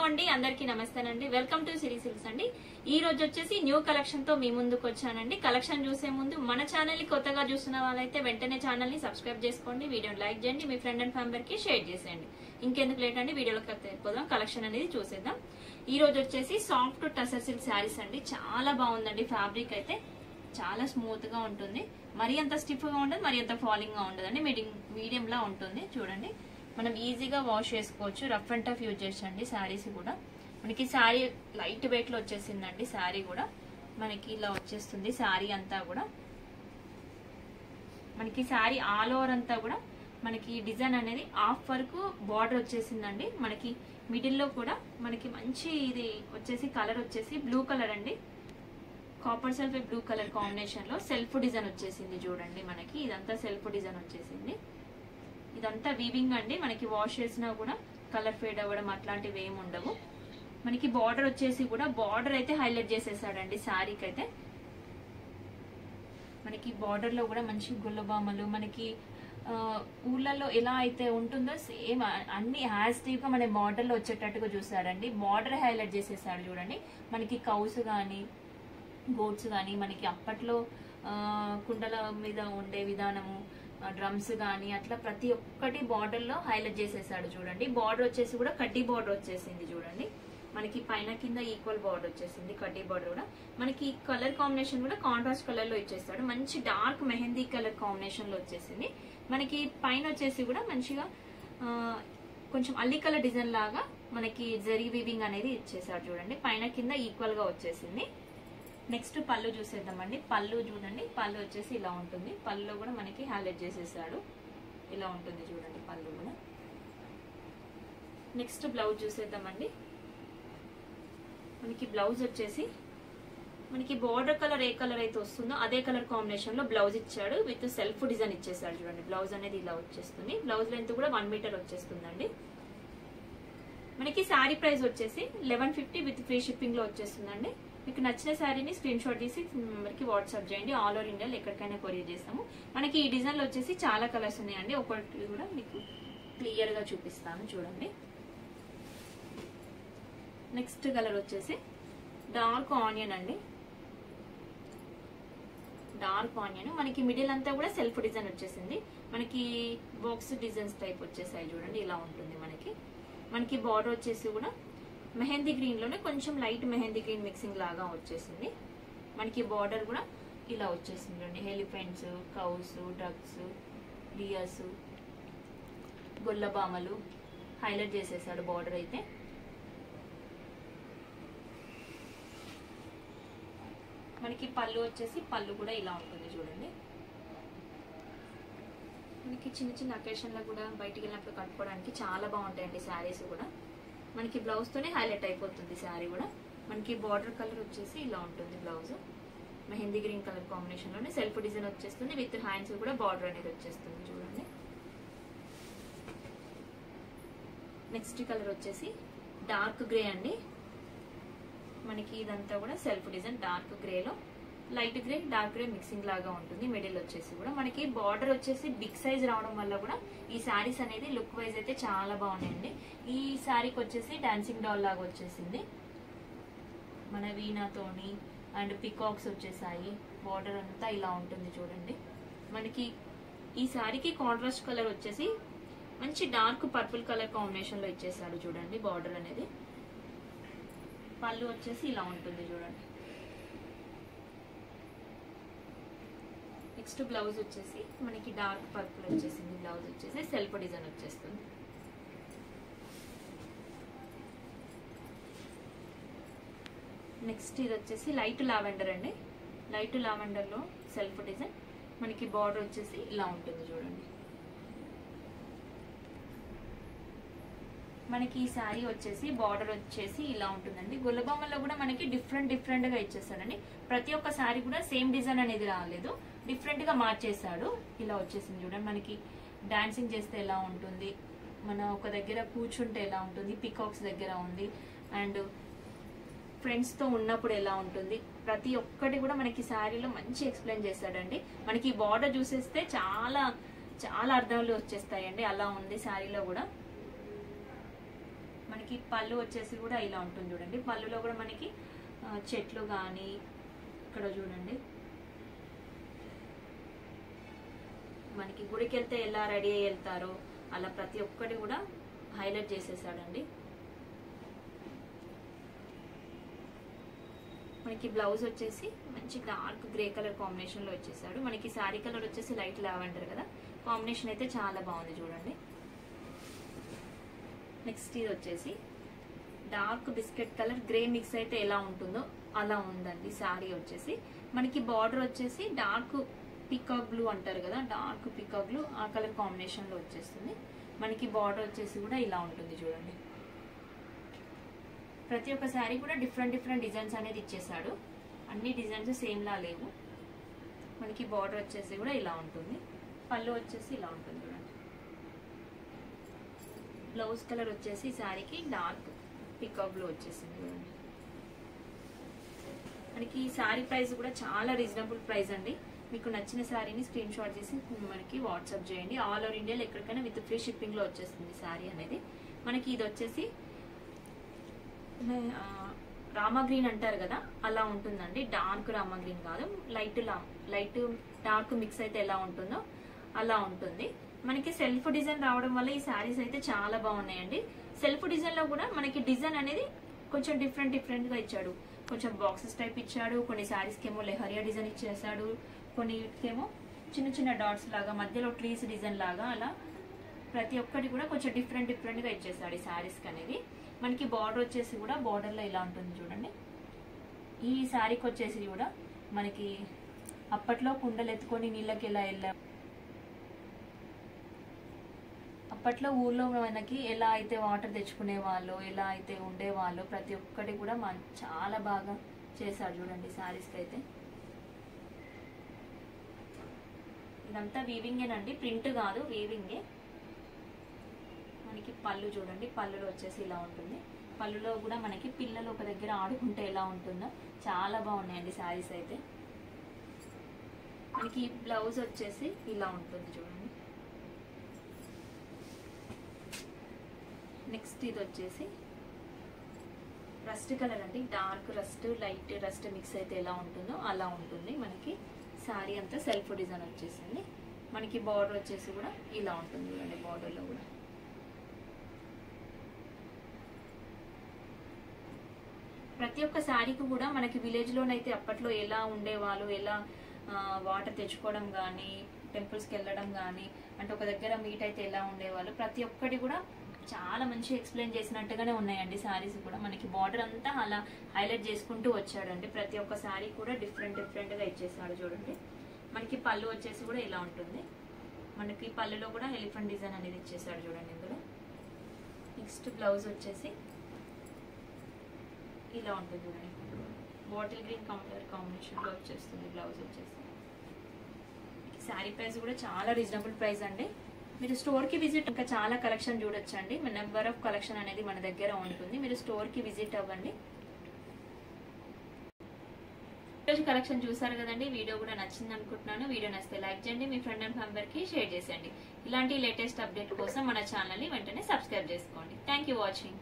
అండి అందరికీ నమస్తేనండి welcome to Siri silks అండి ఈ రోజు వచ్చేసి న్యూ కలెక్షన్ తో మీ ముందుకు వచ్చానండి కలెక్షన్ చూసే ముందు మన ఛానల్ ని కొత్తగా చూస్తున్న వాళ్ళైతే వెంటనే ఛానల్ ని సబ్స్క్రైబ్ చేసుకోండి వీడియోని లైక్ చేయండి మీ ఫ్రెండ్ అండ్ ఫ్యామిలీ కి షేర్ చేసేయండి ఇంకెందుకు లేట్ అండి వీడియోలోకి వెళ్ళిపోదాం కలెక్షన్ అనేది చూసేద్దాం ఈ రోజు వచ్చేసి సాఫ్ట్ టసర్ సిల్క్ శారీస్ అండి చాలా బాగుందండి ఫ్యాబ్రిక్ అయితే చాలా స్మూత్ గా ఉంటుంది మరి అంత స్టిఫ్ గా ఉండదు మరి అంత ఫాలింగ్ గా ఉండదండి మీడియం లా ఉంటుంది చూడండి మనం ఈజీగా వాష్ చేసుకోవచ్చు రఫ్ అండ్ టఫ్ యూజ్ చేసండి శారీస్ కూడా మనకి శారీ లైట్ వెయిట్ లో వచ్చేసిందండి శారీ కూడా మనకి ఇలా వచ్చేస్తుంది శారీ అంతా కూడా మనకి శారీ ఆల్ ఓవర్ అంతా కూడా మనకి డిజైన్ అనేది హాఫ్ వరకు బార్డర్ వచ్చేసిందండి మనకి మిడిల్ లో కూడా మనకి మంచి ఇది వచ్చేసి కలర్ వచ్చేసి బ్లూ కలర్ అండి copper self blue colour combination లో సెల్ఫ్ డిజైన్ వచ్చేసింది చూడండి మనకి ఇదంతా సెల్ఫ్ డిజైన్ వచ్చేసింది ఇదంతా వీవింగ్ అండి మనకి వాష్ చేసినా కూడా కలర్ ఫేడ్ అవ్వడం అట్లాంటివి ఏమి ఉండవు మనకి బార్డర్ వచ్చేసి కూడా బార్డర్ అయితే హైలైట్ చేసేసాడండి శారీకి అయితే మనకి బార్డర్ లో కూడా మంచి గుల్లబామలు మనకి ఊర్లలో ఎలా అయితే ఉంటుందో సేమ్ అన్ని యాజిటివ్ గా మన బార్డర్ లో వచ్చేటట్టుగా చూసాడండి బార్డర్ హైలైట్ చేసేసాడు చూడండి మనకి కౌస్ గానీ గోట్స్ గానీ మనకి అప్పట్లో కుండల మీద ఉండే విధానము డ్రమ్స్ గానీ అట్లా ప్రతి ఒక్కటి బార్డర్ లో హైలైట్ చేసేసాడు చూడండి బార్డర్ వచ్చేసి కూడా కడ్డీ బార్డర్ వచ్చేసింది చూడండి మనకి పైన కింద ఈక్వల్ బార్డర్ వచ్చేసింది కడ్డీ బార్డర్ కూడా మనకి కలర్ కాంబినేషన్ కూడా కాంట్రాస్ట్ కలర్ లో ఇచ్చేస్తాడు మంచి డార్క్ మెహందీ కలర్ కాంబినేషన్ లో వచ్చేసింది మనకి పైన వచ్చేసి కూడా మంచిగా కొంచెం అల్లి కలర్ డిజైన్ లాగా మనకి జరీ వీవింగ్ అనేది ఇచ్చేసాడు చూడండి పైన కింద ఈక్వల్ గా వచ్చేసింది నెక్స్ట్ పళ్ళు చూసేద్దామండి పళ్ళు చూడండి పళ్ళు వచ్చేసి ఇలా ఉంటుంది పళ్ళులో కూడా మనకి హైలైట్ చేసేసాడు ఇలా ఉంటుంది చూడండి పళ్ళు కూడా నెక్స్ట్ బ్లౌజ్ చూసేద్దామండి మనకి బ్లౌజ్ వచ్చేసి మనకి బార్డర్ కలర్ ఏ కలర్ అయితే వస్తుందో అదే కలర్ కాంబినేషన్ లో బ్లౌజ్ ఇచ్చాడు విత్ సెల్ఫ్ డిజైన్ ఇచ్చేసాడు చూడండి బ్లౌజ్ అనేది ఇలా వచ్చేస్తుంది బ్లౌజ్ లెంత్ కూడా 1 మీటర్ వచ్చేస్తుందండి మనకి శారీ ప్రైస్ వచ్చేసి 1150 విత్ ఫ్రీ షిప్పింగ్ లో వచ్చేస్తుందండి మీకు నచ్చిన శారీని స్క్రీన్ షాట్ తీసి మనకి వాట్సాప్ చేయండి ఆల్ ఓవర్ ఇండియాలో ఎక్కడికైనా కొరియర్ చేస్తాము మనకి ఈ డిజైన్ లో వచ్చేసి చాలా కలర్స్ ఉన్నాయండి ఒకటి కూడా మీకు క్లియర్ గా చూపిస్తాను చూడండి నెక్స్ట్ కలర్ వచ్చేసి డార్క్ ఆనియన్ అండి డార్క్ ఆనియన్ మనకి మిడిల్ అంతా కూడా సెల్ఫ్ డిజైన్ వచ్చేసింది మనకి బాక్స్ డిజైన్స్ టైప్ వచ్చేసాయి చూడండి ఇలా ఉంటుంది మనకి బార్డర్ వచ్చేసి కూడా మెహందీ గ్రీన్ లోనే కొంచెం లైట్ మెహందీ గ్రీన్ మిక్సింగ్ లాగా వచ్చేసింది మనకి బార్డర్ కూడా ఇలా వచ్చేసింది అండి ఎలిఫెంట్స్ కౌస్ డక్స్ డియర్స్ గొల్లబామలు హైలైట్ చేసేసాడు బార్డర్ అయితే మనకి పళ్ళు వచ్చేసి పళ్ళు కూడా ఇలా ఉంటుంది చూడండి మనకి చిన్న చిన్న అకేషన్ లో కూడా బయటికి వెళ్ళినప్పుడు కట్టుకోవడానికి చాలా బాగుంటాయండి శారీస్ కూడా మనకి బ్లౌజ్ తోనే హైలైట్ అయిపోతుంది శారీ కూడా మనకి బార్డర్ కలర్ వచ్చేసి ఇలా ఉంటుంది blouse mehndi green colour combination లోనే సెల్ఫ్ డిజైన్ వచ్చేస్తుంది విత్ హ్యాండ్స్ కూడా బార్డర్ అనేది వచ్చేస్తుంది చూడండి నెక్స్ట్ కలర్ వచ్చేసి డార్క్ గ్రే అండి మనకి ఇదంతా కూడా సెల్ఫ్ డిజైన్ డార్క్ గ్రేలో light grey dark grey mixing లాగా ఉంటుంది మిడిల్ వచ్చేసి కూడా మనకి బార్డర్ వచ్చేసి బిగ్ సైజ్ రావడం వల్ల కూడా ఈ శారీస్ అనేది లుక్ వైజ్ అయితే చాలా బాగున్నాయండి ఈ శారీకి వచ్చేసి డాన్సింగ్ డాల్ లాగా వచ్చేసింది మన వీణాతోని అండ్ పికాక్స్ వచ్చేసాయి బార్డర్ అంతా ఇలా ఉంటుంది చూడండి మనకి ఈ శారీకి కాంట్రాస్ట్ కలర్ వచ్చేసి మంచి డార్క్ పర్పుల్ కలర్ కాంబినేషన్ లో ఇచ్చేసాడు చూడండి బార్డర్ అనేది పళ్ళు వచ్చేసి ఇలా ఉంటుంది చూడండి నెక్స్ట్ బ్లౌజ్ వచ్చేసి మనకి డార్క్ పర్పుల్ వచ్చేసింది బ్లౌజ్ వచ్చేసి సెల్ఫ్ డిజైన్ వచ్చేస్తుంది నెక్స్ట్ ఇది వచ్చేసి లైట్ లావెండర్ అండి లైట్ లావెండర్ లో సెల్ఫ్ డిజైన్ మనకి బార్డర్ వచ్చేసి ఇలా ఉంటుంది చూడండి మనకి ఈ శారీ వచ్చేసి బార్డర్ వచ్చేసి ఇలా ఉంటుందండి గుల్లబొమ్మలో కూడా మనకి డిఫరెంట్ గా ఇచ్చేస్తాడండి ప్రతి ఒక్క శారీ కూడా సేమ్ డిజైన్ అనేది రాలేదు డిఫరెంట్ గా మార్చేసాడు ఇలా వచ్చేసింది చూడండి మనకి డాన్సింగ్ చేస్తే ఎలా ఉంటుంది మన ఒక దగ్గర కూర్చుంటే ఎలా ఉంటుంది పికాక్స్ దగ్గర ఉంది అండ్ ఫ్రెండ్స్ తో ఉన్నప్పుడు ఎలా ఉంటుంది ప్రతి ఒక్కటి కూడా మనకి శారీలో మంచి ఎక్స్ప్లెయిన్ చేశాడండి మనకి బార్డర్ చూసేస్తే చాలా చాలా అర్థాలు వచ్చేస్తాయండి అలా ఉంది శారీలో కూడా మనకి పళ్ళు వచ్చేసి కూడా ఇలా ఉంటుంది చూడండి. పళ్ళులో కూడా మనకి చెట్లు కానీ ఇక్కడ చూడండి మనకి గుడికి వెళ్తే ఎలా రెడీ అయ్యి వెళ్తారో అలా ప్రతి ఒక్కటి కూడా హైలైట్ చేసేసాడండి. మనకి బ్లౌజ్ వచ్చేసి మంచి డార్క్ గ్రే కలర్ కాంబినేషన్ లో వచ్చేసాడు. మనకి శారీ కలర్ వచ్చేసి లైట్ లావెండర్ కదా, కాంబినేషన్ అయితే చాలా బాగుంది చూడండి. నెక్స్ట్ ఇది వచ్చేసి dark biscuit colour grey mix అయితే ఎలా ఉంటుందో అలా ఉందండి. శారీ వచ్చేసి మనకి బార్డర్ వచ్చేసి డార్క్ పికాక్ బ్లూ అంటారు కదా, డార్క్ పికాక్ బ్లూ ఆ కలర్ కాంబినేషన్ లో వచ్చేస్తుంది. మనకి బార్డర్ వచ్చేసి కూడా ఇలా ఉంటుంది చూడండి. ప్రతి ఒక్క శారీ కూడా డిఫరెంట్ డిఫరెంట్ డిజైన్స్ అనేది ఇచ్చేసాడు. అన్ని డిజైన్స్ సేమ్ లా లేవు. మనకి బార్డర్ వచ్చేసి కూడా ఇలా ఉంటుంది. పళ్ళు వచ్చేసి ఇలా ఉంటుంది చూడండి. బ్లౌజ్ కలర్ వచ్చేసి శారీకి డార్క్ పికాక్ బ్లూ వచ్చేసింది చూడండి. మనకి ఈ శారీ ప్రైస్ కూడా చాలా రీజనబుల్ ప్రైస్ అండి. మీకు నచ్చిన శారీని స్క్రీన్ షాట్ చేసి మనకి వాట్సాప్ చేయండి. ఆల్ ఓవర్ ఇండియాలో ఎక్కడికైనా విత్ ఫ్రీ షిప్పింగ్ లో వచ్చేస్తుంది శారీ అనేది. మనకి ఇది వచ్చేసి రామా గ్రీన్ అంటారు కదా అలా ఉంటుందండి. డార్క్ రామా గ్రీన్ కాదు, లైట్ డార్క్ మిక్స్ అయితే ఎలా ఉంటుందో అలా ఉంటుంది. మనకి సెల్ఫ్ డిజైన్ రావడం వల్ల ఈ శారీస్ అయితే చాలా బాగున్నాయండి. సెల్ఫ్ డిజైన్ లో కూడా మనకి డిజైన్ అనేది కొంచెం డిఫరెంట్ గా ఇచ్చాడు. కొంచెం బాక్సెస్ టైప్ ఇచ్చాడు, కొన్ని శారీస్ కేమో లెహరియా డిజైన్ ఇచ్చేసాడు, కొన్నికేమో చిన్న చిన్న డాట్స్ లాగా మధ్యలో ట్రీస్ డిజైన్ లాగా అలా ప్రతి ఒక్కటి కూడా కొంచెం డిఫరెంట్ గా ఇచ్చేసాడు ఈ శారీస్ అనేది. మనకి బార్డర్ వచ్చేసి కూడా బార్డర్ లో ఇలా ఉంటుంది చూడండి. ఈ శారీకి వచ్చేసి కూడా మనకి అప్పట్లో కుండలు ఎత్తుకొని నీళ్ళకి ఎలా వెళ్ళాం, అప్పట్లో ఊర్లో మనకి ఎలా అయితే వాటర్ తెచ్చుకునే వాళ్ళు, ఎలా అయితే ఉండేవాళ్ళు ప్రతి ఒక్కటి కూడా చాలా బాగా చేశారు చూడండి శారీస్కి అయితే. ఇదంతా వీవింగేనండి, ప్రింట్ కాదు వీవింగే. మనకి పళ్ళు చూడండి, పళ్ళులో వచ్చేసి ఇలా ఉంటుంది. పళ్ళులో కూడా మనకి పిల్లలు ఒక దగ్గర ఆడుకుంటే ఎలా ఉంటుందో చాలా బాగున్నాయండి శారీస్ అయితే. మనకి బ్లౌజ్ వచ్చేసి ఇలా ఉంటుంది చూడండి. నెక్స్ట్ ఇది వచ్చేసి రస్ట్ కలర్ అండి. Dark rust light rust mix అయితే ఎలా ఉంటుందో అలా ఉంటుంది. మనకి శారీ అంతా సెల్ఫ్ డిజైన్ వచ్చేసింది. మనకి బార్డర్ వచ్చేసి కూడా ఇలా ఉంటుంది చూడండి. బార్డర్లో కూడా ప్రతి ఒక్క శారీకి కూడా మనకి విలేజ్ లోనైతే అప్పట్లో ఎలా ఉండేవాళ్ళు, ఎలా వాటర్ తెచ్చుకోవడం కానీ, టెంపుల్స్కి వెళ్ళడం కానీ, అంటే ఒక దగ్గర మీట్ అయితే ఎలా ఉండేవాళ్ళు ప్రతి ఒక్కటి కూడా చాలా మంచిగా ఎక్స్ప్లెయిన్ చేసినట్టుగానే ఉన్నాయండి శారీస్ కూడా. మనకి బార్డర్ అంతా అలా హైలైట్ చేసుకుంటూ వచ్చాడండి. ప్రతి ఒక్క శారీ కూడా డిఫరెంట్ గా ఇచ్చేసాడు చూడండి. మనకి పళ్ళు వచ్చేసి కూడా ఇలా ఉంటుంది. మనకి పళ్ళులో కూడా ఎలిఫెంట్ డిజైన్ అనేది ఇచ్చేసాడు చూడండి ఇందులో. నెక్స్ట్ బ్లౌజ్ వచ్చేసి ఇలా ఉంటుంది చూడండి. బాటిల్ గ్రీన్ కలర్ కాంబినేషన్ లో వచ్చేస్తుంది బ్లౌజ్ వచ్చేసి. శారీ ప్రైస్ కూడా చాలా రీజనబుల్ ప్రైస్ అండి. మీరు స్టోర్ కి విజిట్ ఇంకా చాలా కలెక్షన్ చూడొచ్చండి. నెంబర్ ఆఫ్ కలెక్షన్ అనేది మన దగ్గర ఉంటుంది. మీరు స్టోర్ కి విజిట్ అవ్వండి. ఈరోజు కలెక్షన్ చూసారు కదండి. వీడియో కూడా నచ్చింది అనుకుంటున్నాను. వీడియో నచ్చితే లైక్ చేయండి, మీ ఫ్రెండ్ అండ్ ఫ్యామిలీకి షేర్ చేసేయండి. ఇలాంటి లేటెస్ట్ అప్డేట్ కోసం మన ఛానల్ ని వెంటనే సబ్స్క్రైబ్ చేసుకోండి. Thank you watching.